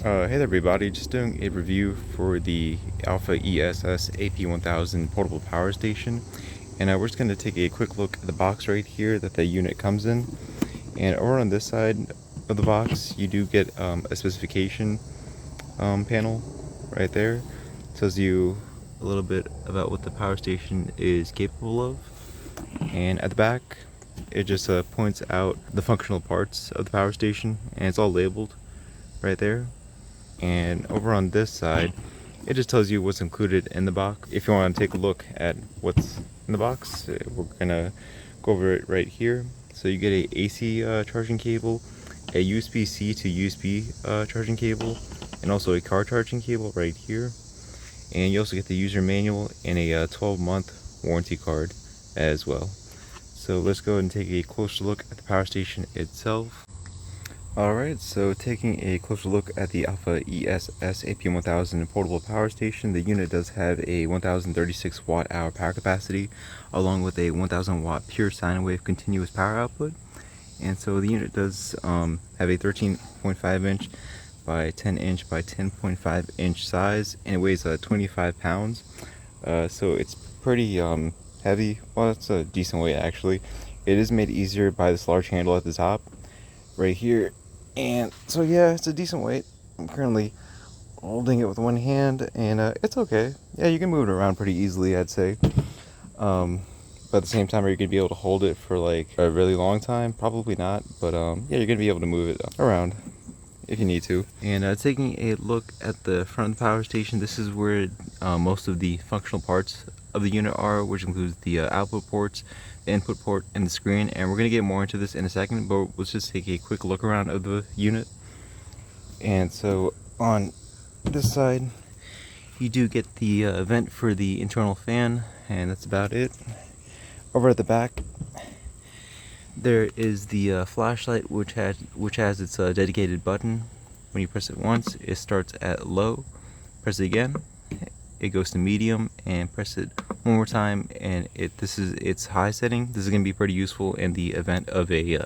Hey there everybody, just doing a review for the AlphaESS AP1000 portable power station, and we're just going to take a quick look at the box right here that the unit comes in. And over on this side of the box you do get a specification panel right there. It tells you a little bit about what the power station is capable of, and at the back it just points out the functional parts of the power station, and it's all labeled right there. And over on this side it just tells you what's included in the box. If you want to take a look at what's in the box, we're gonna go over it right here. So you get a AC charging cable, a USB-C to USB charging cable, and also a car charging cable right here. And you also get the user manual and a 12-month warranty card as well. So let's go ahead and take a closer look at the power station itself. Alright, so taking a closer look at the AlphaESS AP1000 portable power station, the unit does have a 1036 watt-hour power capacity, along with a 1000 watt Pure Sine Wave continuous power output. And so the unit does have a 13.5 inch by 10 inch by 10.5 inch size, and it weighs 25 pounds. So it's pretty heavy. Well, it's a decent weight actually. It is made easier by this large handle at the top right here. And so yeah, it's a decent weight. I'm currently holding it with one hand, and it's okay. Yeah, you can move it around pretty easily, I'd say. But at the same time, are you gonna be able to hold it for like a really long time? Probably not, but yeah, you're gonna be able to move it around if you need to. And taking a look at the front of the power station, this is where most of the functional parts of the unit are, which includes the output ports, the input port, and the screen. And we're going to get more into this in a second, but let's just take a quick look around of the unit. And so on this side you do get the vent for the internal fan, and that's about it. Over at the back there is the flashlight, which has its dedicated button. When you press it once, it starts at low. Press it again, it goes to medium, and press it one more time, and this is its high setting. This is going to be pretty useful in the event of a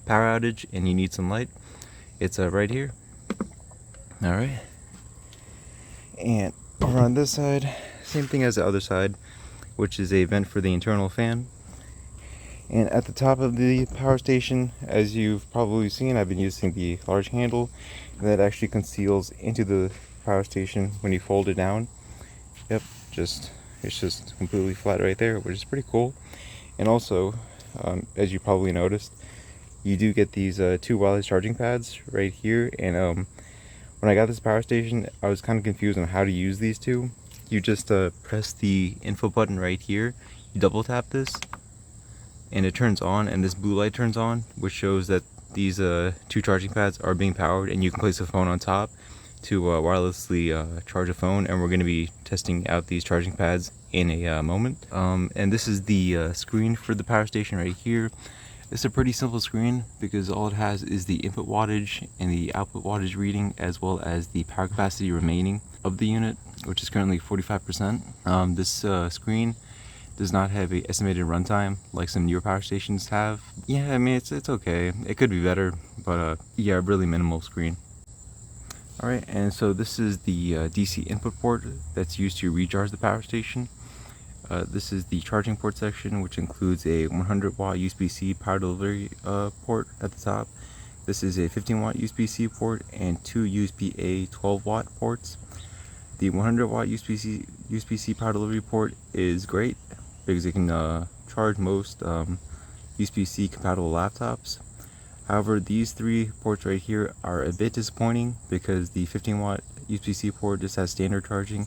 power outage and you need some light. It's right here. Alright, and over on this side, same thing as the other side, which is a vent for the internal fan. And at the top of the power station, as you've probably seen, I've been using the large handle that actually conceals into the power station when you fold it down. Yep, it's just completely flat right there, which is pretty cool. And also, as you probably noticed, you do get these two wireless charging pads right here. And when I got this power station, I was kind of confused on how to use these two. You just press the info button right here, you double tap this, and it turns on, and this blue light turns on, which shows that these two charging pads are being powered, and you can place a phone on top to wirelessly charge a phone. And we're going to be testing out these charging pads in a moment. And this is the screen for the power station right here. It's a pretty simple screen because all it has is the input wattage and the output wattage reading, as well as the power capacity remaining of the unit, which is currently 45%. This screen does not have a estimated runtime like some newer power stations have. Yeah, I mean, it's okay. It could be better, but yeah, a really minimal screen. Alright, and so this is the DC input port that's used to recharge the power station. This is the charging port section, which includes a 100 watt USB-C power delivery port at the top. This is a 15 watt USB-C port and two USB-A 12 watt ports. The 100 watt USB-C power delivery port is great because it can charge most USB-C compatible laptops. However, these three ports right here are a bit disappointing because the 15 watt USB-C port just has standard charging,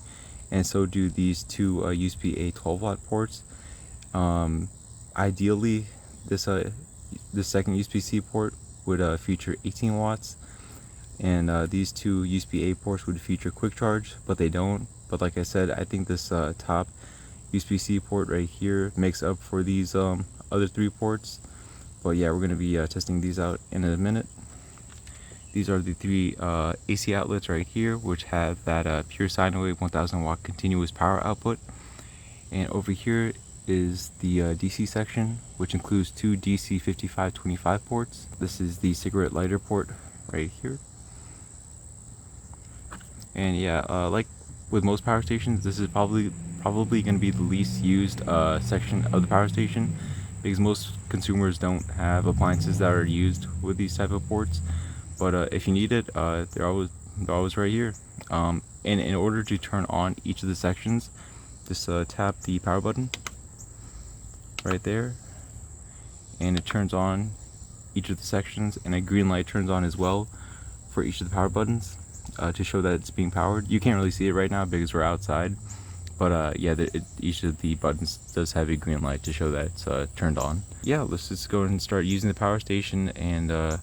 and so do these two USB-A 12 watt ports. Ideally, this second USB-C port would feature 18 watts, and these two USB-A ports would feature quick charge, but they don't. But like I said, I think this top USB-C port right here makes up for these other three ports. But yeah, we're going to be testing these out in a minute. These are the three AC outlets right here, which have that Pure Sine Wave 1000 watt continuous power output. And over here is the DC section, which includes two DC 5525 ports. This is the cigarette lighter port right here. And yeah, like with most power stations, this is probably going to be the least used section of the power station, because most consumers don't have appliances that are used with these type of ports. But if you need it, they're always right here. And in order to turn on each of the sections, just tap the power button right there, and it turns on each of the sections, and a green light turns on as well for each of the power buttons to show that it's being powered. You can't really see it right now because we're outside, but yeah, each of the buttons does have a green light to show that it's turned on. Yeah, let's just go and start using the power station and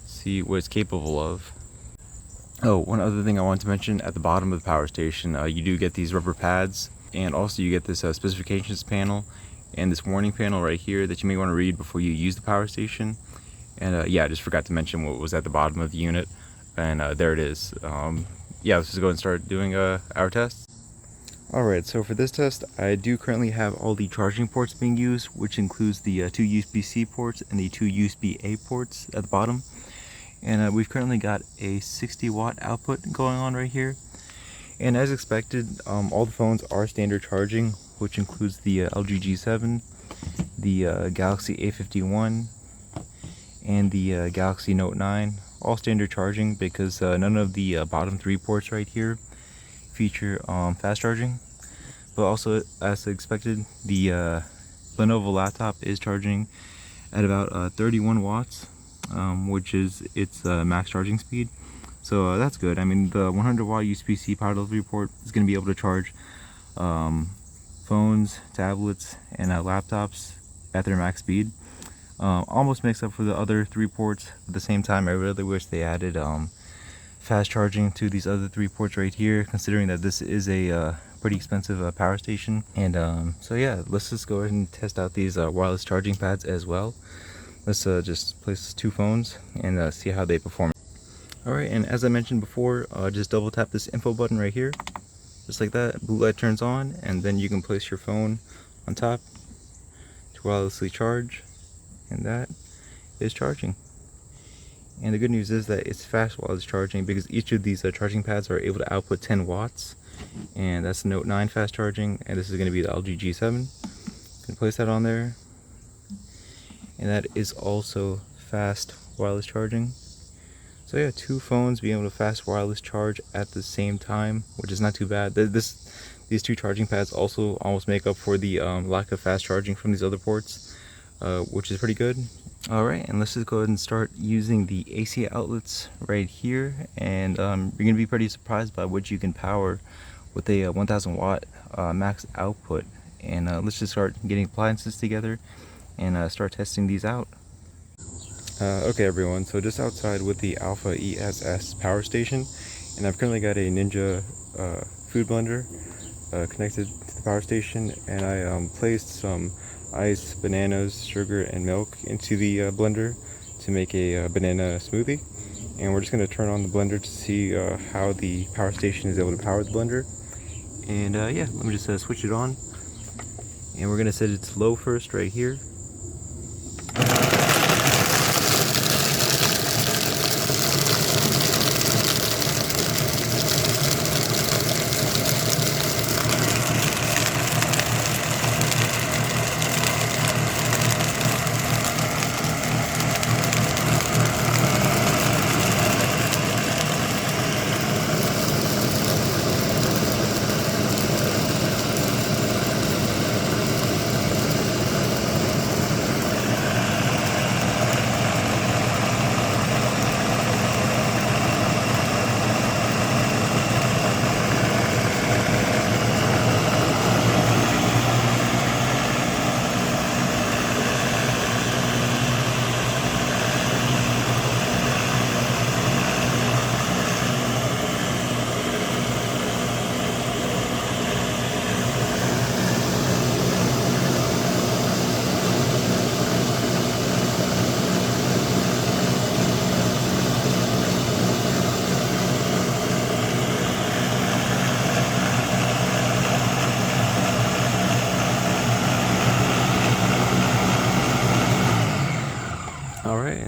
see what it's capable of. Oh, one other thing I wanted to mention, at the bottom of the power station, you do get these rubber pads, and also you get this specifications panel and this warning panel right here that you may want to read before you use the power station. And yeah, I just forgot to mention what was at the bottom of the unit, and there it is. Yeah, let's just go and start doing our test. Alright, so for this test, I do currently have all the charging ports being used, which includes the 2 USB-C ports and the 2 USB-A ports at the bottom. And we've currently got a 60-watt output going on right here. And as expected, all the phones are standard charging, which includes the LG G7, the Galaxy A51, and the Galaxy Note 9. All standard charging because none of the bottom 3 ports right here feature fast charging. But also, as expected, the Lenovo laptop is charging at about 31 watts. Which is its max charging speed, so that's good. I mean, the 100-watt USB-C power delivery port is going to be able to charge phones, tablets, and laptops at their max speed. Almost makes up for the other 3 ports. At the same time, I really wish they added fast charging to these other 3 ports right here, considering that this is a pretty expensive power station. And so yeah, let's just go ahead and test out these wireless charging pads as well. Let's just place 2 phones and see how they perform. Alright, and as I mentioned before, just double tap this info button right here. Just like that, blue light turns on, and then you can place your phone on top to wirelessly charge, and that is charging. And the good news is that it's fast wireless charging, because each of these charging pads are able to output 10 watts. And that's the Note 9 fast charging, and this is going to be the LG G7. You can place that on there. And that is also fast wireless charging. So yeah, 2 phones being able to fast wireless charge at the same time, which is not too bad. These 2 charging pads also almost make up for the lack of fast charging from these other ports, which is pretty good. Alright, and let's just go ahead and start using the AC outlets right here, and you're going to be pretty surprised by what you can power with a 1000 watt max output. And let's just start getting appliances together and start testing these out. Okay everyone, so just outside with the AlphaESS Power Station, and I've currently got a Ninja food blender connected to the power station, and I placed some ice, bananas, sugar, and milk into the blender to make a banana smoothie. And we're just going to turn on the blender to see how the power station is able to power the blender. And yeah, let me just switch it on, and we're going to set it to low first right here.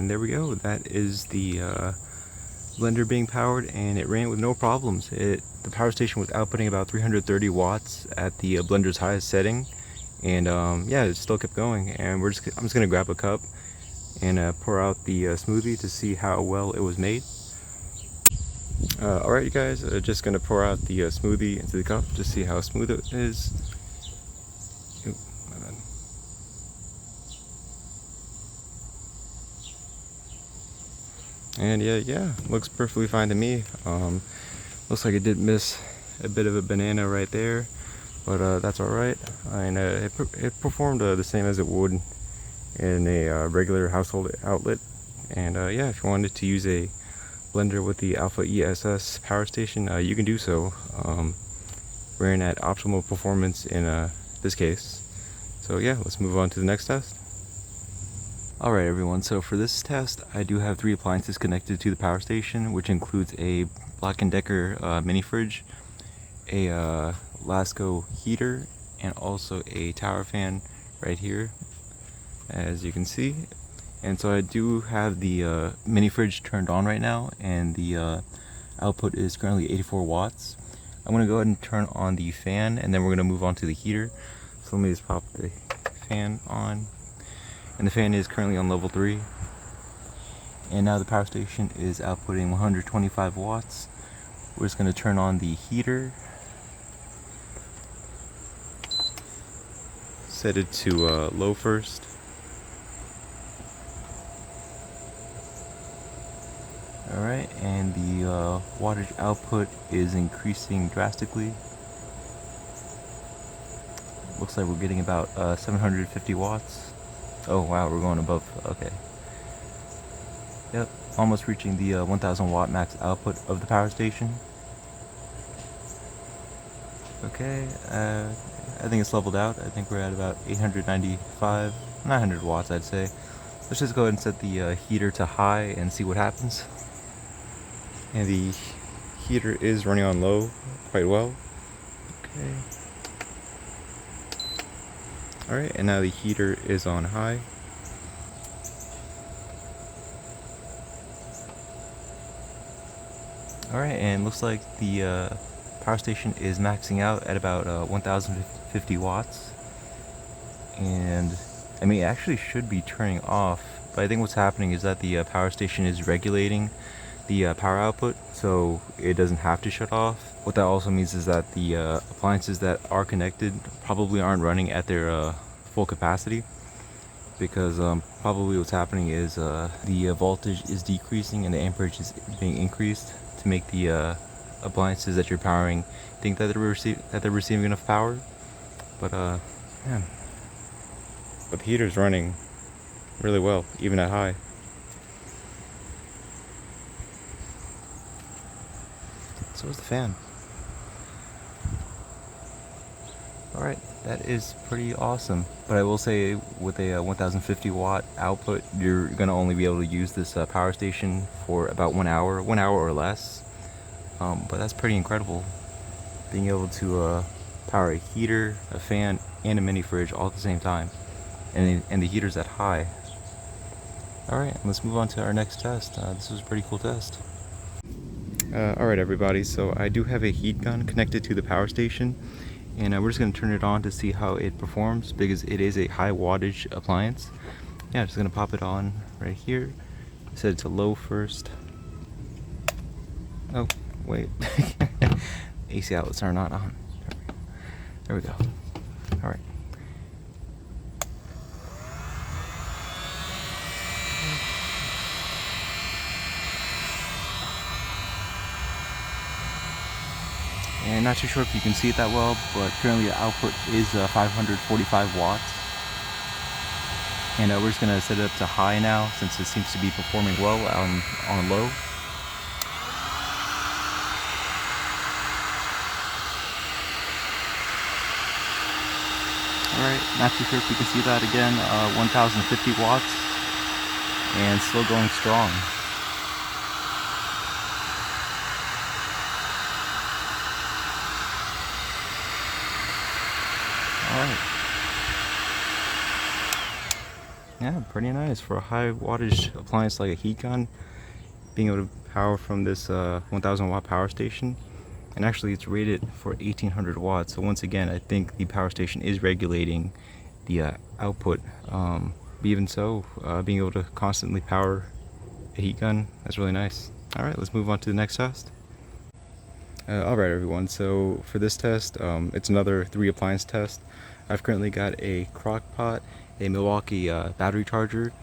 And there we go. That is the blender being powered, and it ran with no problems. The power station was outputting about 330 watts at the blender's highest setting, and yeah, it still kept going. And I'm just gonna grab a cup and pour out the smoothie to see how well it was made. Alright, you guys, just gonna pour out the smoothie into the cup to see how smooth it is. Oop, my bad. And yeah, looks perfectly fine to me. Looks like it did miss a bit of a banana right there, but that's alright. And it performed the same as it would in a regular household outlet. And yeah, if you wanted to use a blender with the AlphaESS Power Station, you can do so. Ran at optimal performance in this case. So yeah, let's move on to the next test. Alright everyone, so for this test I do have 3 appliances connected to the power station, which includes a Black & Decker mini fridge, a Lasco heater, and also a tower fan right here, as you can see. And so I do have the mini fridge turned on right now, and the output is currently 84 watts. I'm going to go ahead and turn on the fan, and then we're going to move on to the heater. So let me just pop the fan on. And the fan is currently on level 3. And now the power station is outputting 125 watts. We're just going to turn on the heater. Set it to low first. Alright, and the wattage output is increasing drastically. Looks like we're getting about 750 watts. Oh wow, we're going above, okay. Yep, almost reaching the 1000 watt max output of the power station. Okay, I think it's leveled out. I think we're at about 895, 900 watts I'd say. Let's just go ahead and set the heater to high and see what happens. And the heater is running on low quite well. Okay. Alright, and now the heater is on high. Alright, and looks like the power station is maxing out at about 1050 watts. And I mean, it actually should be turning off, but I think what's happening is that the power station is regulating the power output, so it doesn't have to shut off. What that also means is that the appliances that are connected probably aren't running at their full capacity, because probably what's happening is the voltage is decreasing and the amperage is being increased to make the appliances that you're powering think that they're receiving enough power. But yeah, but the heater's running really well, even at high. So is the fan. Alright, that is pretty awesome. But I will say, with a 1050 watt output, you're going to only be able to use this power station for about 1 hour or less. But that's pretty incredible. Being able to power a heater, a fan, and a mini fridge all at the same time. And the heater's at high. Alright, let's move on to our next test. This was a pretty cool test. Alright everybody, so I do have a heat gun connected to the power station, and we're just going to turn it on to see how it performs, because it is a high wattage appliance. Yeah, just going to pop it on right here. Set it to low first. Oh, wait. AC outlets are not on. There we go. Alright. And not too sure if you can see it that well, but currently the output is 545 watts. And we're just going to set it up to high now, since it seems to be performing well on low. Alright, not too sure if you can see that again, 1050 watts, and still going strong. Alright. Yeah, pretty nice for a high wattage appliance like a heat gun. Being able to power from this 1000 watt power station, and actually it's rated for 1800 watts. So once again, I think the power station is regulating the output. But even so, being able to constantly power a heat gun, that's really nice. Alright, let's move on to the next test. Alright everyone, so for this test, it's another 3 appliance test. I've currently got a crock pot, a Milwaukee battery charger,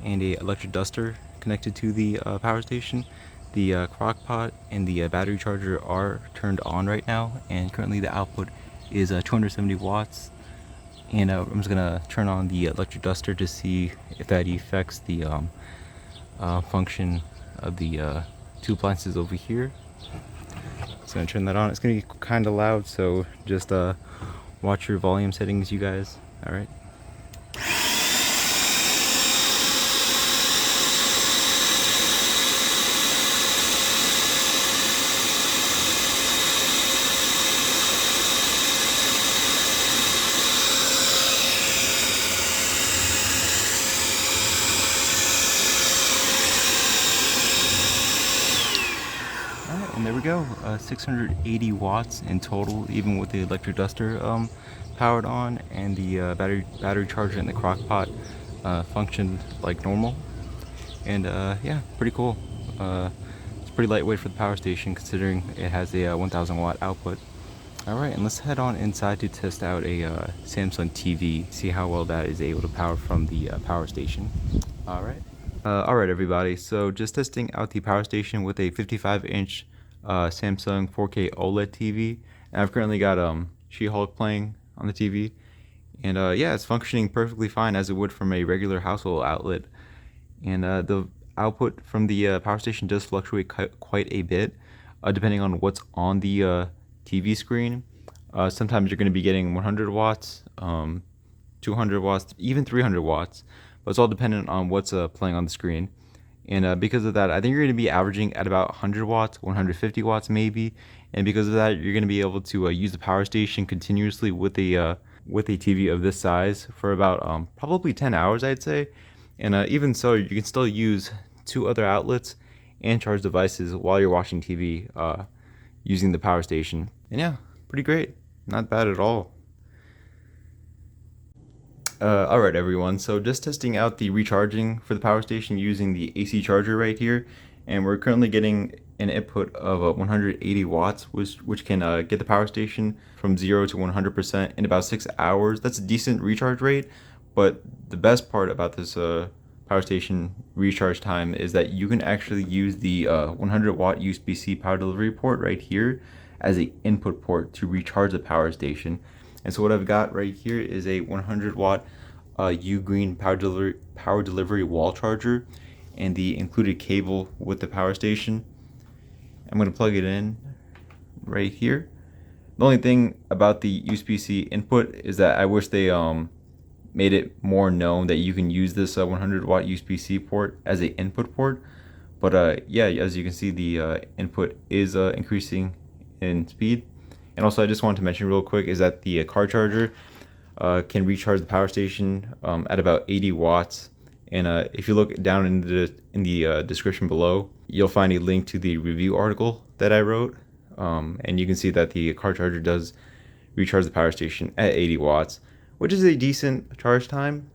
and a electric duster connected to the power station. The crock pot and the battery charger are turned on right now, and currently the output is 270 watts. And I'm just gonna turn on the electric duster to see if that affects the function of the 2 appliances over here. So I'm gonna turn that on. It's gonna be kind of loud, so just watch your volume settings, you guys. All right. And there we go, 680 watts in total, even with the electric duster powered on, and the battery charger and the crock pot functioned like normal. And yeah, pretty cool. It's pretty lightweight for the power station, considering it has a 1000 watt output. Alright, and let's head on inside to test out a Samsung TV, see how well that is able to power from the power station. Alright everybody, so just testing out the power station with a 55-inch Samsung 4K OLED TV. And I've currently got She-Hulk playing on the TV, and yeah, it's functioning perfectly fine as it would from a regular household outlet. And the output from the power station does fluctuate quite a bit depending on what's on the TV screen. Sometimes you're going to be getting 100 watts, 200 watts, even 300 watts, but it's all dependent on what's playing on the screen. And because of that, I think you're going to be averaging at about 100 watts, 150 watts maybe. And because of that, you're going to be able to use the power station continuously with a TV of this size for about probably 10 hours, I'd say. And even so, you can still use 2 other outlets and charge devices while you're watching TV using the power station. And yeah, pretty great. Not bad at all. Alright everyone, so just testing out the recharging for the power station using the AC charger right here, and we're currently getting an input of 180 watts, which can get the power station from 0 to 100% in about 6 hours. That's a decent recharge rate, but the best part about this power station recharge time is that you can actually use the 100 watt USB-C power delivery port right here as an input port to recharge the power station. And so what I've got right here is a 100 watt U-Green power delivery wall charger and the included cable with the power station. I'm going to plug it in right here. The only thing about the USB-C input is that I wish they made it more known that you can use this 100 watt USB-C port as an input port. But yeah, as you can see, the input is increasing in speed. And also, I just wanted to mention real quick is that the car charger can recharge the power station at about 80 watts. And if you look down in the description below, you'll find a link to the review article that I wrote. And you can see that the car charger does recharge the power station at 80 watts, which is a decent charge time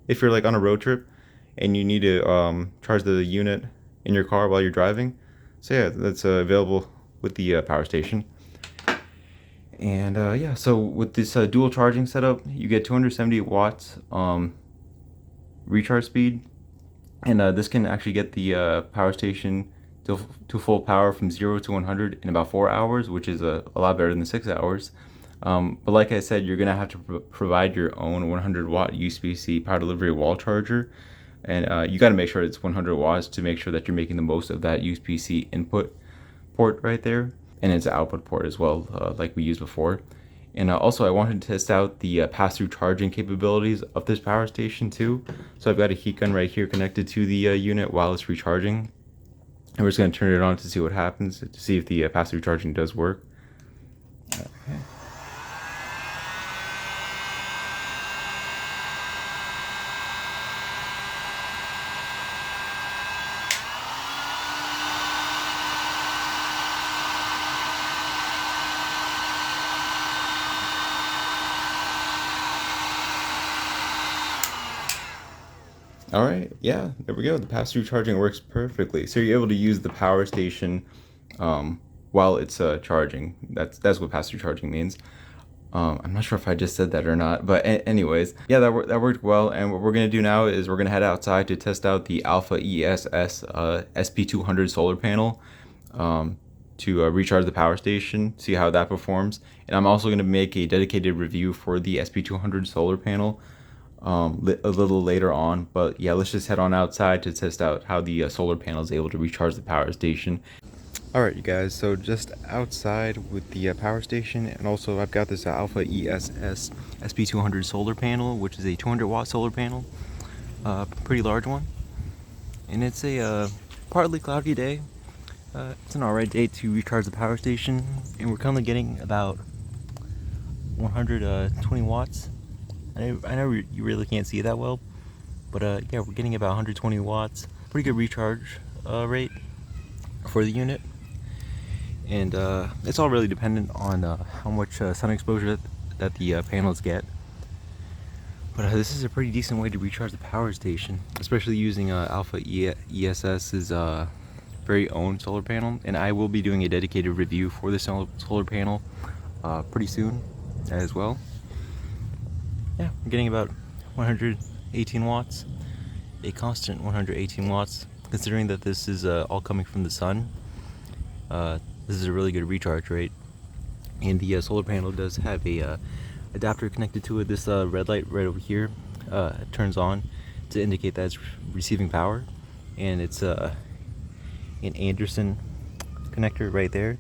if you're like on a road trip and you need to charge the unit in your car while you're driving. So yeah, that's available with the power station. And yeah, so with this dual charging setup, you get 270 watts recharge speed, and this can actually get the power station to full power from 0 to 100 in about 4 hours, which is a lot better than 6 hours. But like I said, you're gonna have to provide your own 100 watt USB-C power delivery wall charger, and you got to make sure it's 100 watts to make sure that you're making the most of that USB-C input port right there. And it's an output port as well, like we used before. And also I wanted to test out the pass-through charging capabilities of this power station too. So I've got a heat gun right here connected to the unit while it's recharging. And we're just going to turn it on to see what happens, to see if the pass-through charging does work. Okay. Alright, yeah, there we go. The pass-through charging works perfectly. So you're able to use the power station while it's charging. That's what pass-through charging means. I'm not sure if I just said that or not, but anyways, yeah, that worked well. And what we're gonna do now is we're gonna head outside to test out the AlphaESS SP200 solar panel to recharge the power station, see how that performs. And I'm also gonna make a dedicated review for the SP200 solar panel a little later on. But yeah, let's just head on outside to test out how the solar panel is able to recharge the power station. Alright you guys, so just outside with the power station, and also I've got this AlphaESS SP200 solar panel, which is a 200-watt solar panel, pretty large one, and it's a partly cloudy day. It's an alright day to recharge the power station, and we're currently getting about 120 watts. I know you really can't see it that well, but yeah, we're getting about 120 watts, pretty good recharge rate for the unit. And it's all really dependent on how much sun exposure that the panels get. But this is a pretty decent way to recharge the power station, especially using AlphaESS's very own solar panel. And I will be doing a dedicated review for the solar panel pretty soon as well. Yeah, we're getting about 118 watts, a constant 118 watts, considering that this is all coming from the sun. This is a really good recharge rate, and the solar panel does have a adapter connected to it. This red light right over here turns on to indicate that it's receiving power, and it's an Anderson connector right there.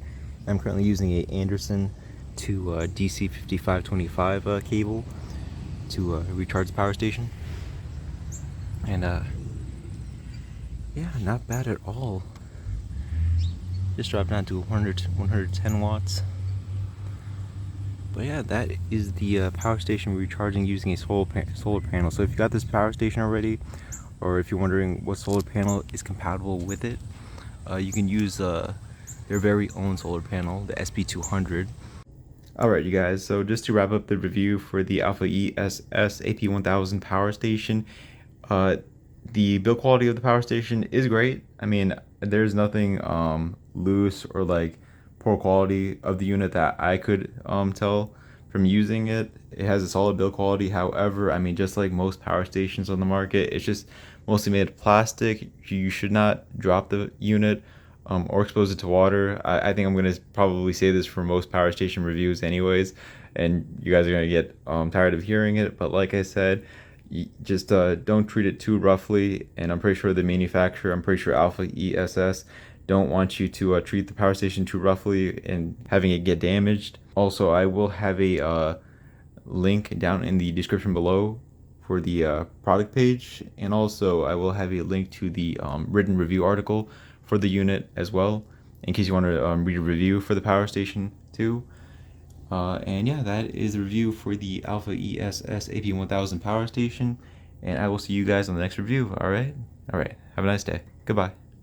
I'm currently using a Anderson to DC 5525 cable to recharge the power station, and yeah, not bad at all. Just dropped down to 110 watts. But yeah, that is the power station recharging using a solar panel. So if you got this power station already, or if you're wondering what solar panel is compatible with it, you can use their very own solar panel, the SP200. Alright you guys, so just to wrap up the review for the AlphaESS AP1000 power station, the build quality of the power station is great. I mean, there's nothing loose or like poor quality of the unit that I could tell from using it. It has a solid build quality. However, I mean, just like most power stations on the market, it's just mostly made of plastic. You should not drop the unit or expose it to water. I think I'm going to probably say this for most power station reviews anyways, and you guys are going to get tired of hearing it, but like I said, just don't treat it too roughly. And I'm pretty sure the manufacturer, I'm pretty sure AlphaESS, don't want you to treat the power station too roughly and having it get damaged. Also, I will have a link down in the description below for the product page, and also I will have a link to the written review article for the unit as well, in case you want to read a review for the power station too. And yeah, that is the review for the AlphaESS AP1000 power station, and I will see you guys on the next review. Alright, have a nice day. Goodbye.